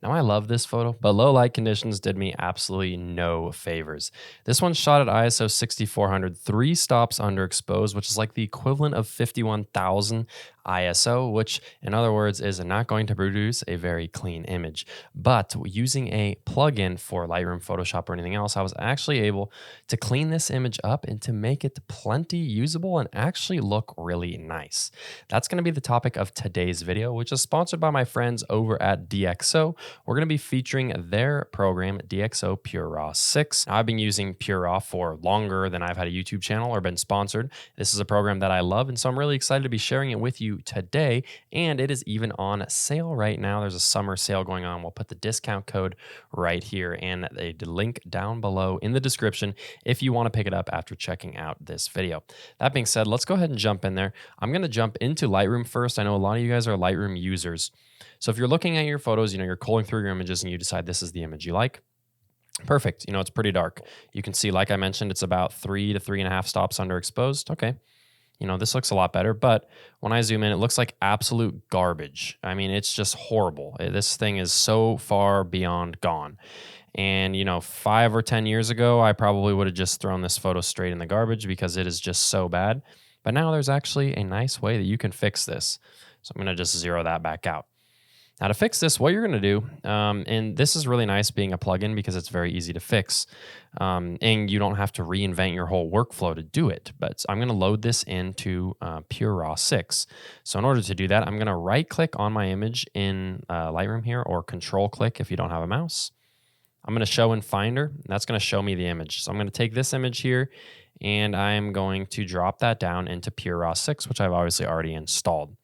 Now, I love this photo, but low light conditions did me absolutely no favors. This one's shot at ISO 6400, 3 stops underexposed, which is like the equivalent of 51,000 ISO, which in other words is not going to produce a very clean image. But using a plugin for Lightroom, Photoshop, or anything else, I was actually able to clean this image up and to make it plenty usable and actually look really nice. That's going to be the topic of today's video, which is sponsored by my friends over at DxO. We're going to be featuring their program, DxO PureRAW 6. Now, I've been using PureRAW for longer than I've had a YouTube channel or been sponsored. This is a program that I love, and so I'm really excited to be sharing it with you today, and it is even on sale right now. There's a summer sale going on. We'll put the discount code right here and a link down below in the description if you want to pick it up after checking out this video. That being said, let's go ahead and jump in there. I'm going to jump into Lightroom first. I know a lot of you guys are Lightroom users. So if you're looking at your photos, you're culling through your images and you decide this is the image you like, perfect. It's pretty dark. You can see, like I mentioned, it's about 3 to 3.5 stops underexposed. Okay. This looks a lot better, but when I zoom in, it looks like absolute garbage. I mean, it's just horrible. This thing is so far beyond gone. And, 5 or 10 years ago, I probably would have just thrown this photo straight in the garbage because it is just so bad. But now there's actually a nice way that you can fix this. So I'm going to just zero that back out. Now to fix this, what you're going to do, and this is really nice being a plugin because it's very easy to fix, and you don't have to reinvent your whole workflow to do it. But I'm going to load this into PureRAW 6. So in order to do that, I'm going to right-click on my image in Lightroom here, or control-click if you don't have a mouse. I'm going to show in Finder, and that's going to show me the image. So I'm going to take this image here, and I'm going to drop that down into PureRAW 6, which I've obviously already installed.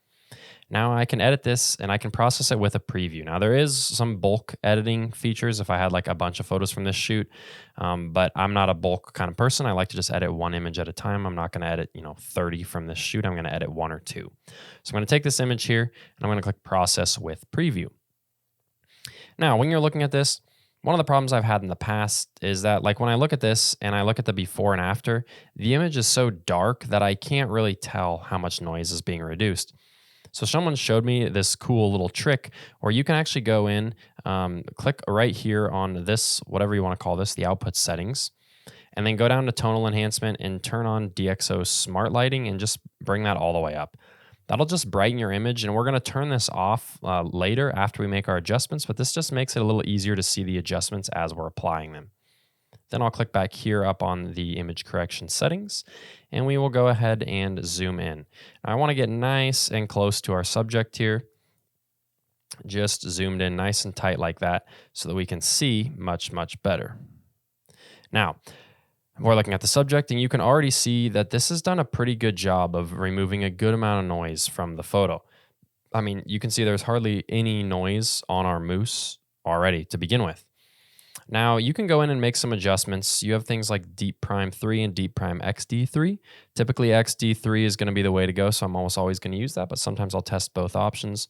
Now I can edit this and I can process it with a preview. Now there is some bulk editing features if I had like a bunch of photos from this shoot, but I'm not a bulk kind of person. I like to just edit one image at a time. I'm not going to edit 30 from this shoot. I'm going to edit 1 or 2. So I'm going to take this image here and I'm going to click process with preview. Now when you're looking at this, one of the problems I've had in the past is that like when I look at this and I look at the before and after, the image is so dark that I can't really tell how much noise is being reduced. So someone showed me this cool little trick where you can actually go in, click right here on this, whatever you want to call this, the output settings, and then go down to tonal enhancement and turn on DxO smart lighting and just bring that all the way up. That'll just brighten your image, and we're going to turn this off later after we make our adjustments, but this just makes it a little easier to see the adjustments as we're applying them. Then I'll click back here up on the image correction settings, and we will go ahead and zoom in. Now, I want to get nice and close to our subject here. Just zoomed in nice and tight like that so that we can see much, much better. Now, we're looking at the subject, and you can already see that this has done a pretty good job of removing a good amount of noise from the photo. I mean, you can see there's hardly any noise on our moose already to begin with. Now, you can go in and make some adjustments. You have things like Deep Prime 3 and Deep Prime XD3. Typically, XD3 is going to be the way to go, so I'm almost always going to use that, but sometimes I'll test both options.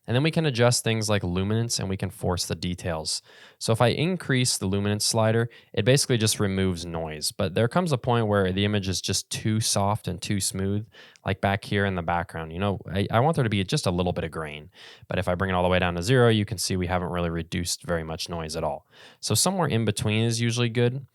And then we can adjust things like luminance, and we can force the details. So if I increase the luminance slider, it basically just removes noise. But there comes a point where the image is just too soft and too smooth, like back here in the background. I want there to be just a little bit of grain. But if I bring it all the way down to 0, you can see we haven't really reduced very much noise at all. So somewhere in between is usually good.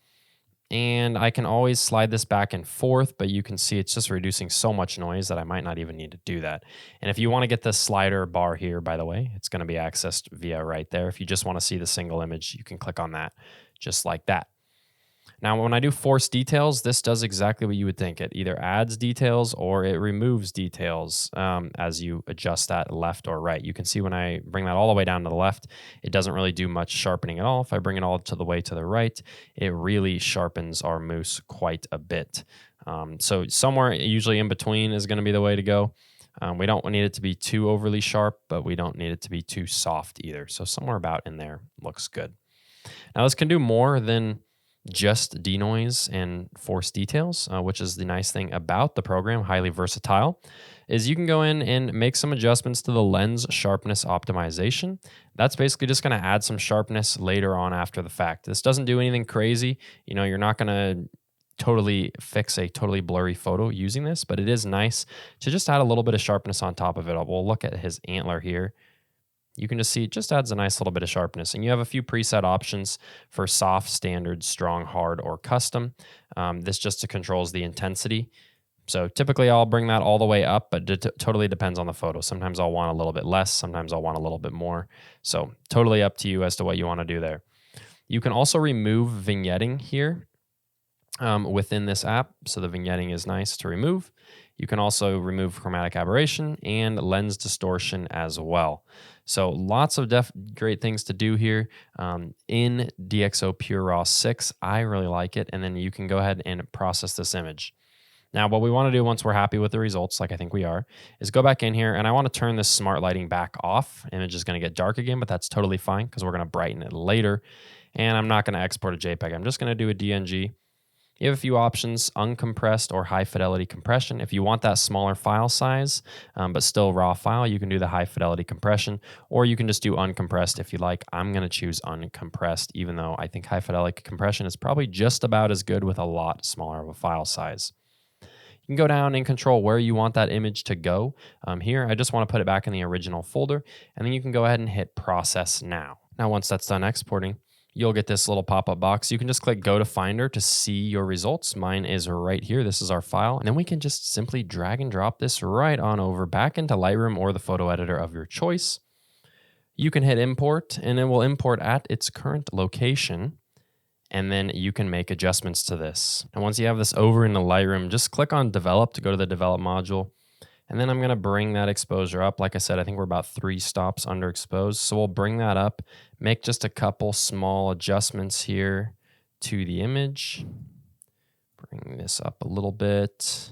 And I can always slide this back and forth, but you can see it's just reducing so much noise that I might not even need to do that. And if you want to get the slider bar here, by the way, it's going to be accessed via right there. If you just want to see the single image, you can click on that just like that. Now, when I do force details, this does exactly what you would think. It either adds details or it removes details as you adjust that left or right. You can see when I bring that all the way down to the left, it doesn't really do much sharpening at all. If I bring it all to the way to the right, it really sharpens our moose quite a bit. So somewhere usually in between is going to be the way to go. We don't need it to be too overly sharp, but we don't need it to be too soft either. So somewhere about in there looks good. Now, this can do more than just denoise and force details, which is the nice thing about the program, highly versatile, is you can go in and make some adjustments to the lens sharpness optimization. That's basically just going to add some sharpness later on after the fact. This doesn't do anything crazy. You're not going to totally fix a totally blurry photo using this, but it is nice to just add a little bit of sharpness on top of it. We'll look at his antler here. you can just see it just adds a nice little bit of sharpness. And you have a few preset options for soft, standard, strong, hard, or custom. This just controls the intensity. So typically I'll bring that all the way up, but it totally depends on the photo. Sometimes I'll want a little bit less, sometimes I'll want a little bit more. So totally up to you as to what you want to do there. You can also remove vignetting here within this app. So the vignetting is nice to remove. You can also remove chromatic aberration and lens distortion as well. So lots of great things to do here in DxO PureRAW 6. I really like it. And then you can go ahead and process this image. Now, what we want to do once we're happy with the results, like I think we are, is go back in here, and I want to turn this smart lighting back off. Image is going to get dark again, but that's totally fine because we're going to brighten it later. And I'm not going to export a JPEG. I'm just going to do a DNG. You have a few options, uncompressed or high fidelity compression. If you want that smaller file size, but still raw file, you can do the high fidelity compression, or you can just do uncompressed if you like. I'm going to choose uncompressed, even though I think high fidelity compression is probably just about as good with a lot smaller of a file size. You can go down and control where you want that image to go. Here, I just want to put it back in the original folder, and then you can go ahead and hit process now. Now, once that's done exporting, you'll get this little pop-up box. You can just click go to Finder to see your results. Mine is right here. This is our file. And then we can just simply drag and drop this right on over back into Lightroom or the photo editor of your choice. You can hit import, and it will import at its current location. And then you can make adjustments to this. And once you have this over in the Lightroom, just click on develop to go to the develop module. And then I'm going to bring that exposure up. Like I said, I think we're about 3 stops under exposed. So we'll bring that up, make just a couple small adjustments here to the image. Bring this up a little bit.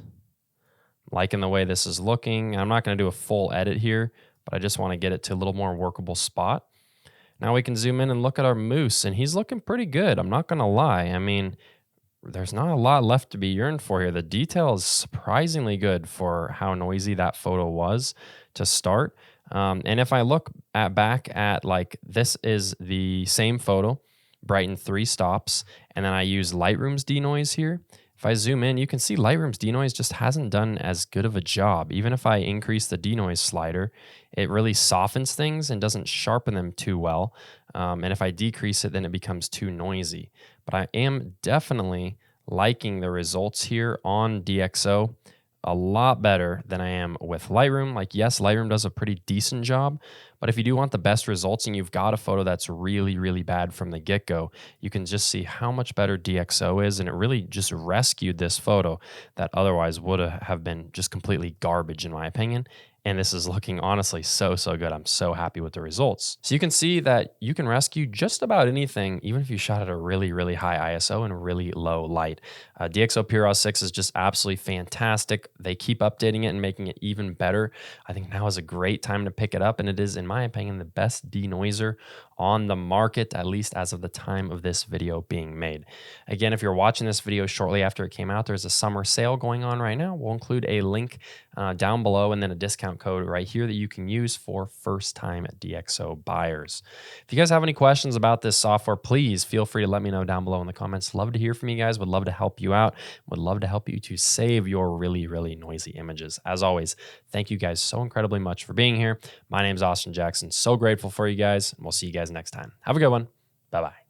Liking the way this is looking. I'm not going to do a full edit here, but I just want to get it to a little more workable spot. Now we can zoom in and look at our moose, and he's looking pretty good. I'm not going to lie. I mean, there's not a lot left to be yearned for here. The detail is surprisingly good for how noisy that photo was to start. And if I look back at, like, this is the same photo, brightened 3 stops, and then I use Lightroom's denoise here. If I zoom in, you can see Lightroom's denoise just hasn't done as good of a job. Even if I increase the denoise slider, it really softens things and doesn't sharpen them too well. And if I decrease it, then it becomes too noisy. But I am definitely liking the results here on DxO a lot better than I am with Lightroom. Like, yes, Lightroom does a pretty decent job, but if you do want the best results and you've got a photo that's really, really bad from the get-go, you can just see how much better DxO is, and it really just rescued this photo that otherwise would have been just completely garbage in my opinion. And this is looking honestly so good. I'm so happy with the results. So you can see that you can rescue just about anything, even if you shot at a really, really high ISO and really low light. DxO PureRAW 6 is just absolutely fantastic. They keep updating it and making it even better. I think now is a great time to pick it up, and it is, in my opinion, the best denoiser on the market, at least as of the time of this video being made. Again, if you're watching this video shortly after it came out, there's a summer sale going on right now. We'll include a link down below and then a discount code right here that you can use for first-time DxO buyers. If you guys have any questions about this software, please feel free to let me know down below in the comments. Love to hear from you guys. Would love to help you out. Would love to help you to save your really, really noisy images. As always, thank you guys so incredibly much for being here. My name is Austin Jackson. So grateful for you guys, and we'll see you guys next time. Have a good one. Bye-bye.